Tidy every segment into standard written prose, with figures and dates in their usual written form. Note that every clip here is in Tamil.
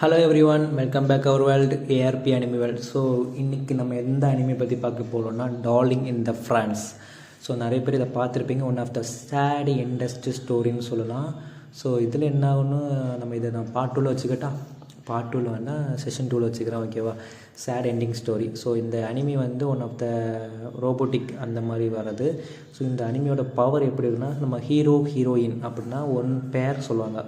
Hello everyone, welcome back our world ARP anime world. So இன்றைக்கி நம்ம எந்த அனிமி பற்றி பார்க்க போகிறோம்னா darling in the Franxx. So நிறைய பேர் இதை பார்த்துருப்பீங்க. One of the sad industry ஸ்டோரின்னு சொல்லலாம். ஸோ இதில் என்ன ஆகுன்னு நான் பார்ட் 2ல் வச்சுக்கிட்டா, பார்ட் 2ல் வேணால் செஷன் 2ல் வச்சுக்கிறேன், ஓகேவா? Sad ending story. ஸோ இந்த அனிமி வந்து ஒன் ஆஃப் த ரோபோட்டிக் அந்த மாதிரி வர்றது. ஸோ இந்த அனிமியோட பவர் எப்படி இருக்குன்னா, நம்ம ஹீரோ ஹீரோயின் அப்படின்னா ஒன் பேர் சொல்லுவாங்க,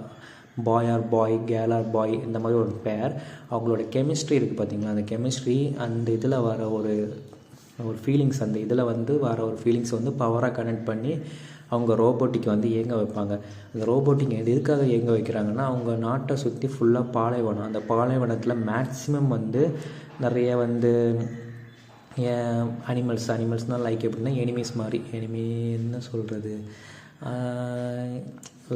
boy or bye, girl R பாய், இந்த மாதிரி ஒரு பேர். அவங்களோட கெமிஸ்ட்ரி இருக்குது பார்த்தீங்களா, அந்த கெமிஸ்ட்ரி அந்த இதில் வர ஒரு ஃபீலிங்ஸ், அந்த இதில் வந்து வர ஒரு ஃபீலிங்ஸ் வந்து பவராக கனெக்ட் பண்ணி அவங்க ரோபோட்டிக் வந்து இயங்க வைப்பாங்க. அந்த ரோபோட்டிக் எதுக்காக இயங்க வைக்கிறாங்கன்னா, அவங்க நாட்டை சுற்றி ஃபுல்லாக பாலைவனம். அந்த பாலைவனத்தில் மேக்ஸிமம் வந்து நிறைய வந்து அனிமல்ஸ்னால் லைக் எப்படின்னா எனிமீஸ் மாதிரி, எனிமி என்ன சொல்கிறது,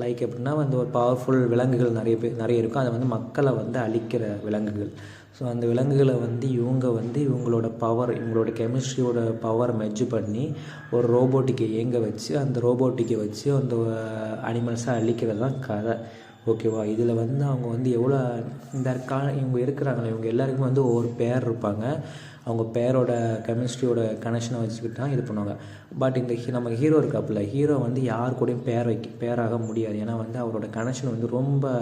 லைக் எப்படின்னா வந்து ஒரு பவர்ஃபுல் விலங்குகள் நிறைய இருக்கும். அதை வந்து மக்களை வந்து அழிக்கிற விலங்குகள். ஸோ அந்த விலங்குகளை வந்து இவங்களோட பவர், இவங்களோட கெமிஸ்ட்ரியோட பவர் மெர்ஜ் பண்ணி ஒரு ரோபோட்டிக்கை இயங்க வச்சு அந்த ரோபோட்டிக்கை வச்சு அந்த அனிமல்ஸை அழிக்கிறது தான் கதை, ஓகேவா? இதில் வந்து அவங்க வந்து எவ்வளோ இவங்க இருக்கிறாங்களே, இவங்க எல்லாருக்குமே வந்து ஒவ்வொரு பேர் இருப்பாங்க. அவங்க பேரோட கெமிஸ்ட்ரியோட கனெக்ஷனை வச்சுக்கிட்டு தான் இது பண்ணுவாங்க. பட் இந்த நம்ம ஹீரோ இருக்காப்புல, ஹீரோ வந்து யார் கூடயும் பேராக முடியாது. ஏன்னா வந்து அவரோட கனெக்ஷன் வந்து ரொம்ப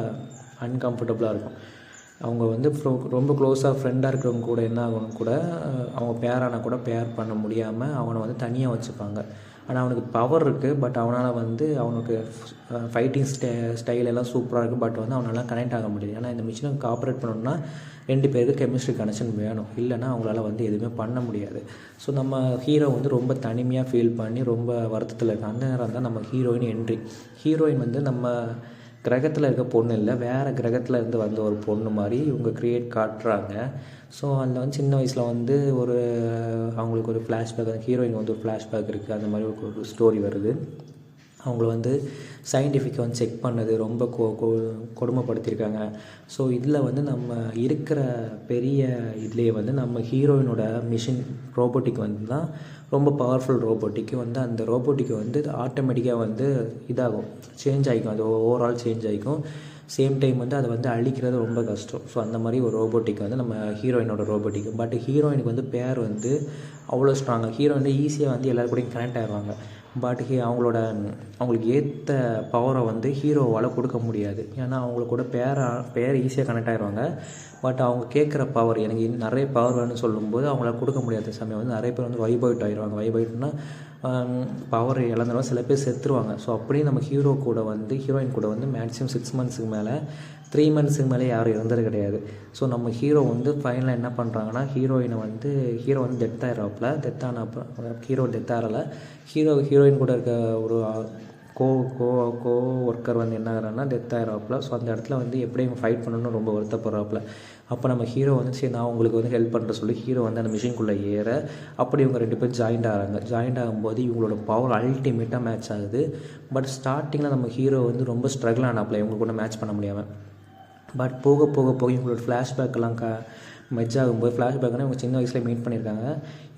அன்கம்ஃபர்டபுளாக இருக்கும். அவங்க வந்து ரொம்ப க்ளோஸாக ஃப்ரெண்டாக இருக்கிறவங்க கூட என்ன ஆகணும் கூட, அவங்க பேரான கூட பேர் பண்ண முடியாமல் அவனை வந்து தனியாக வச்சுப்பாங்க. ஆனால் அவனுக்கு பவர் இருக்குது, பட் அவனால் வந்து அவனுக்கு ஃபைட்டிங் ஸ்டைல் எல்லாம் சூப்பராக இருக்குது. பட் வந்து அவனால் கனெக்ட் ஆக முடியாது. ஏன்னா இந்த மிஷினை காப்பரேட் பண்ணணும்னா 2 பேருக்கு கெமிஸ்ட்ரி கனெக்ஷன் வேணும், இல்லைனா அவங்களால வந்து எதுவுமே பண்ண முடியாது. ஸோ நம்ம ஹீரோ வந்து ரொம்ப தனிமையாக ஃபீல் பண்ணி ரொம்ப வருத்தத்தில் இருக்காங்க. அந்த நேரம் தான் நம்ம ஹீரோயின் என்ட்ரி. ஹீரோயின் வந்து நம்ம கிரகத்தில் இருக்க பொண்ணு இல்லை, வேறு கிரகத்தில் இருந்து வந்த ஒரு பொண்ணு மாதிரி இவங்க காட்டுறாங்க. ஸோ அதில் வந்து சின்ன வயசில் வந்து அவங்களுக்கு ஒரு ஃப்ளாஷ்பேக், அந்த ஹீரோயின் வந்து ஒரு ஃப்ளாஷ்பேக் இருக்குது, அந்த மாதிரி ஒரு ஸ்டோரி வருது. அவங்கள வந்து சயின்டிஃபிக்கை வந்து செக் பண்ணது ரொம்ப கொடுமைப்படுத்தியிருக்காங்க. ஸோ இதில் வந்து நம்ம இருக்கிற பெரிய இதுலேயே வந்து நம்ம ஹீரோயினோட மிஷின் ரோபோட்டிக் வந்து தான் ரொம்ப பவர்ஃபுல் ரோபோட்டிக்கு வந்து அந்த ரோபோட்டிக்கு வந்து ஆட்டோமேட்டிக்காக வந்து இதாகும், சேஞ்ச் ஆகிக்கும், அது ஓவரால் சேஞ்ச் ஆகிக்கும். சேம் டைம் வந்து அதை வந்து அழிக்கிறது ரொம்ப கஷ்டம். ஸோ அந்த மாதிரி ஒரு ரோபோட்டிக் வந்து நம்ம ஹீரோயினோட ரோபோட்டிக். பட் ஹீரோயினுக்கு வந்து பேர் வந்து அவ்வளோ ஸ்ட்ராங்காக, ஹீரோ வந்து ஈஸியாக வந்து எல்லாரு கூடயும் கனெக்ட் ஆகிடுவாங்க. பட் அவங்களுக்கு ஏற்ற பவரை வந்து ஹீரோவால் கொடுக்க முடியாது. ஏன்னா அவங்களுக்கு கூட பேர் ஈஸியாக கனெக்ட் ஆகிடுவாங்க. பட் அவங்க கேட்குற பவர், எனக்கு நிறைய பவர் வேணும்னு சொல்லும்போது அவங்களால கொடுக்க முடியாத சமயம் வந்து நிறைய பேர் வந்து வைபவுட் ஆகிடுவாங்க. வைபவுட்னா பவர் இழந்துருவாங்க, சில பேர் செத்துருவாங்க. ஸோ அப்படியே நம்ம ஹீரோயின் கூட வந்து மேக்ஸிமம் 6 மந்த்ஸுக்கு மேலே 3 மந்த்ஸுக்கு மேலே யாரும் இறந்தது கிடையாது. ஸோ நம்ம ஹீரோ வந்து ஃபைனலாக என்ன பண்ணுறாங்கன்னா, ஹீரோ வந்து டெத் ஆகிடுறாப்புல. ஹீரோ டெத் ஆகலை. ஹீரோயின் கூட இருக்க ஒரு கோ ஒர்க்கர் வந்து என்ன ஆகிறான்னா டெத் ஆகிடுறாப்புல. ஸோ அந்த இடத்துல வந்து எப்படி இவங்க ஃபைட் பண்ணணும்னு ரொம்ப வருத்தப்படுறாப்புல. அப்போ நம்ம ஹீரோ வந்து சரி நான் உங்களுக்கு வந்து ஹெல்ப் பண்ணுற சொல்லி ஹீரோ வந்து அந்த மிஷின்குள்ளே ஏற, அப்படி இவங்க 2 பேரும் ஜாயிண்ட் ஆகிறாங்க. ஜாயிண்ட் ஆகும்போது இவங்களோட பவர் அல்டிமேட்டாக மேட்ச் ஆகுது. பட் ஸ்டார்டிங்கில் நம்ம ஹீரோ வந்து ரொம்ப ஸ்ட்ரகிள் ஆனாப்புல இவங்க கூட மேட்ச் பண்ண முடியாமல். பட் போக இவங்களோட ஃப்ளாஷ்பேக்கெல்லாம் மெர்ஜ் ஆகும்போது, ஃப்ளாஷ்பேக்னால் இவங்க சின்ன வயசில் மீட் பண்ணியிருக்காங்க.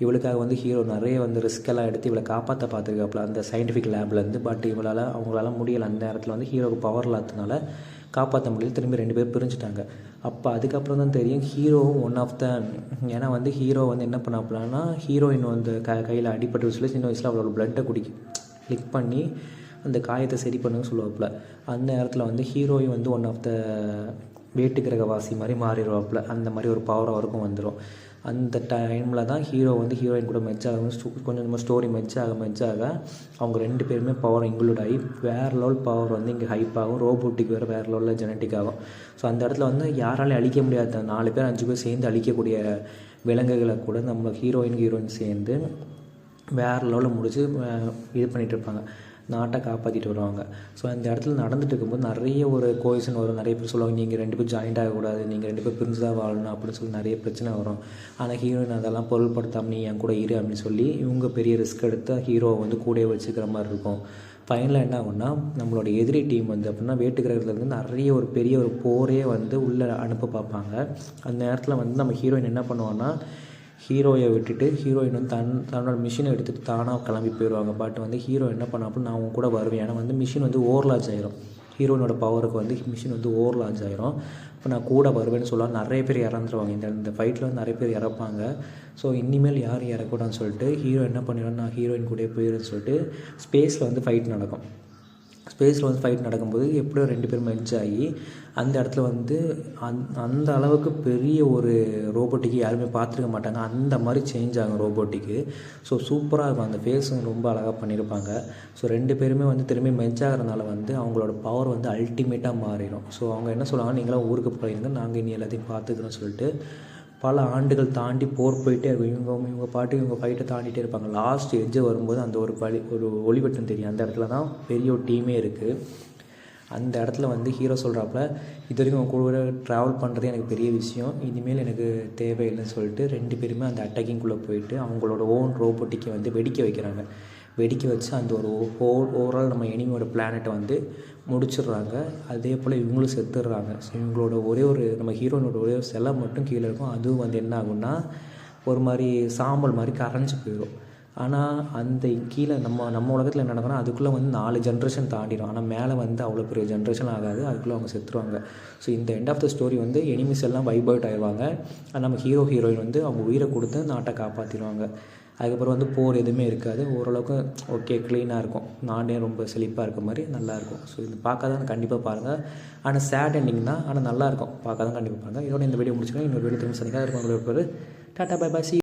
இவளுக்காக வந்து ஹீரோ நிறைய வந்து ரிஸ்க்கெல்லாம் எடுத்து இவளை காப்பாற்ற பார்த்துருக்காப்புல அந்த சயின்டிஃபிக் லேப்லேருந்து. பட் அவங்களால முடியலை. அந்த இடத்துல வந்து ஹீரோவுக்கு பவர் இல்லாததுனால காப்பாற்ற முடியல. திரும்பி 2 பேர் பிரிஞ்சுட்டாங்க. அப்போ அதுக்கப்புறம் தான் தெரியும் ஹீரோவும் ஒன் ஆஃப் த, ஏன்னா வந்து ஹீரோ வந்து என்ன பண்ணாப்புலன்னா, ஹீரோயின் வந்து கையில் அடிபட்டு சொல்லி சின்ன வயசில் அவளோட பிளட்டை கிளிக் பண்ணி அந்த காயத்தை சரி பண்ணுன்னு சொல்லுவாப்புல. அந்த நேரத்தில் வந்து ஹீரோயின் வந்து ஒன் ஆஃப் த வேட்டு கிரகவாசி மாதிரி மாறிடுவாப்புல. அந்த மாதிரி ஒரு பவர் அவருக்கும் வந்துடும். அந்த டைமில் தான் ஹீரோ வந்து ஹீரோயின் கூட மெர்ஜ் ஆகும். கொஞ்சம் ஸ்டோரி மெர்ஜ் ஆக அவங்க 2 பேருமே பவர் இன்க்ளூட் ஆகி வேறு லெவல் பவர் வந்து இங்கே ஹைப் ஆகும். ரோபோட்டிக் வேறு லெவலில் ஜெனட்டிக் ஆகும். ஸோ அந்த இடத்துல வந்து யாராலையும் அழிக்க முடியாத 4 பேர் 5 பேர் சேர்ந்து அழிக்கக்கூடிய விலங்குகளை கூட நம்ம ஹீரோயின் சேர்ந்து வேறு லெவலில் முடிச்சு இது பண்ணிகிட்டு இருப்பாங்க, நாட்டை காப்பாற்றிட்டு வருவாங்க. ஸோ அந்த இடத்துல நடந்துட்டு இருக்கும்போது நிறைய ஒரு கோயிஷன் வரும். நிறைய பேர் சொல்லுவாங்க, நீங்கள் 2 பேர் ஜாயிண்ட் ஆகக்கூடாது, நீங்கள் 2 பேர் பிரிஞ்சு தான் வாழணும் அப்படின்னு சொல்லி நிறைய பிரச்சனை வரும். ஆனால் ஹீரோயின் அதெல்லாம் பொருள்படுத்தாமல் நீ என் கூட இரு அப்படின்னு சொல்லி இவங்க பெரிய ரிஸ்க் எடுத்து ஹீரோவை வந்து கூடயே வச்சுக்கிற மாதிரி இருக்கும். ஃபைனலாக என்ன ஆகும்னா, நம்மளோட எதிரி டீம் வந்து அப்படின்னா வேட்டுக்கிரகத்துலேருந்து நிறைய ஒரு பெரிய ஒரு போரே வந்து உள்ளே அனுப்ப பார்ப்பாங்க. அந்த நேரத்தில் வந்து நம்ம ஹீரோயின் என்ன பண்ணுவான்னா, ஹீரோயை விட்டுட்டு ஹீரோயின் வந்து தன்னோட மிஷினை எடுத்துகிட்டு தானாக கிளம்பி போயிடுவாங்க. பட் வந்து ஹீரோ என்ன பண்ணாப்புல, நான் அவங்க கூட வருவேன். ஏன்னா வந்து மிஷின் வந்து ஓவர்லார்ஜ் ஆயிரும். ஹீரோயினோட பவருக்கு வந்து மிஷின் வந்து ஓவர் லார்ஜ் ஆயிரும். இப்போ நான் கூட வருவேன்னு சொல்லலாம், நிறைய பேர் இறந்துருவாங்க. இந்த ஃபைட்டில் வந்து நிறைய பேர் இறப்பாங்க. ஸோ இனிமேல் யார் இறக்கூடாதுன்னு சொல்லிட்டு ஹீரோ என்ன பண்ணிடுவான்னு, நான் ஹீரோயின் கூடயே போயிடுன்னு சொல்லிட்டு ஸ்பேஸில் வந்து ஃபைட் நடக்கும். ஸ்பேஸில் வந்து ஃபைட் நடக்கும்போது எப்படியோ 2 பேரும் மெர்ஜ் ஆகி அந்த இடத்துல வந்து அந்த அளவுக்கு பெரிய ஒரு ரோபோட்டிக்கு யாருமே பார்த்துருக்க மாட்டாங்க. அந்த மாதிரி சேஞ்ச் ஆகும் ரோபோட்டிக்கு. ஸோ சூப்பராக இருக்கும். அந்த ஃபேஸும் ரொம்ப அழகாக பண்ணியிருப்பாங்க. ஸோ 2 பேருமே வந்து திரும்பி மெர்ஜ் ஆகிறதுனால வந்து அவங்களோட பவர் வந்து அல்டிமேட்டாக மாறிடும். ஸோ அவங்க என்ன சொல்லுவாங்க, நீங்களாம் ஊருக்கு போயிருங்க, நாங்கள் இனி எல்லாத்தையும் பார்த்துக்கிறோன்னு சொல்லிட்டு பல ஆண்டுகள் தாண்டி போர் போயிட்டே இருக்கும். இவங்க பாட்டு இவங்க ஃபைட்டை தாண்டிகிட்டே இருப்பாங்க. லாஸ்ட் எட்ஜு வரும்போது அந்த ஒரு ஒளிவட்டம் தெரியும். அந்த இடத்துல தான் பெரிய ஒரு டீமே இருக்குது. அந்த இடத்துல வந்து ஹீரோ சொல்கிறாப்புல, இது வரைக்கும் அவங்க கூட ட்ராவல் பண்ணுறதே எனக்கு பெரிய விஷயம், இனிமேல் எனக்கு தேவையில்லைன்னு சொல்லிட்டு 2 பேருமே அந்த அட்டாக்கிங்குள்ளே போயிட்டு அவங்களோட ஓன் ரோபோட்டிக்கை வந்து வெடிக்க வைக்கிறாங்க. வெடிக்க வச்சு அந்த ஒரு ஓவரால் நம்ம எனிமியோட பிளானெட்டை வந்து முடிச்சிடுறாங்க. அதே போல் இவங்களும் செத்துடுறாங்க. ஸோ இவங்களோட நம்ம ஹீரோயினோட ஒரே ஒரு சிலை மட்டும் கீழே இருக்கும். அதுவும் வந்து என்ன ஆகும்னா ஒரு மாதிரி சாம்பல் மாதிரி கரைஞ்சி போயிடும். ஆனால் அந்த கீழே நம்ம உலகத்தில் என்ன நடக்கும்னா அதுக்குள்ளே வந்து 4 ஜென்ரேஷன் தாண்டிடும். ஆனால் மேலே வந்து அவ்வளோ பெரிய ஜென்ரேஷன் ஆகாது. அதுக்குள்ளே அவங்க செத்துருவாங்க. ஸோ இந்த எண்ட் ஆஃப் த ஸ்டோரி வந்து எனிமிஸ் எல்லாம் வைப் அவுட் ஆயிடுவாங்க. நம்ம ஹீரோயின் வந்து அவங்க உயிரை கொடுத்து நாட்டை காப்பாற்றிடுவாங்க. அதுக்கப்புறம் வந்து போர் எதுவுமே இருக்காது. ஓரளவுக்கு ஓகே க்ளீனாக இருக்கும். நாடே ரொம்ப செழிப்பாக இருக்க மாதிரி நல்லாயிருக்கும். ஸோ இது பார்க்காதான் கண்டிப்பாக பாருங்கள். ஆனால் சேட் எண்டிங் தான், ஆனால் நல்லாயிருக்கும். பார்க்காதான் கண்டிப்பாக பாருங்கள். இதோட இந்த வீடியோ முடிச்சுக்கலாம். இன்னொரு வீடியோ திரும்ப சந்திக்காக இருக்கும். Tata bye by.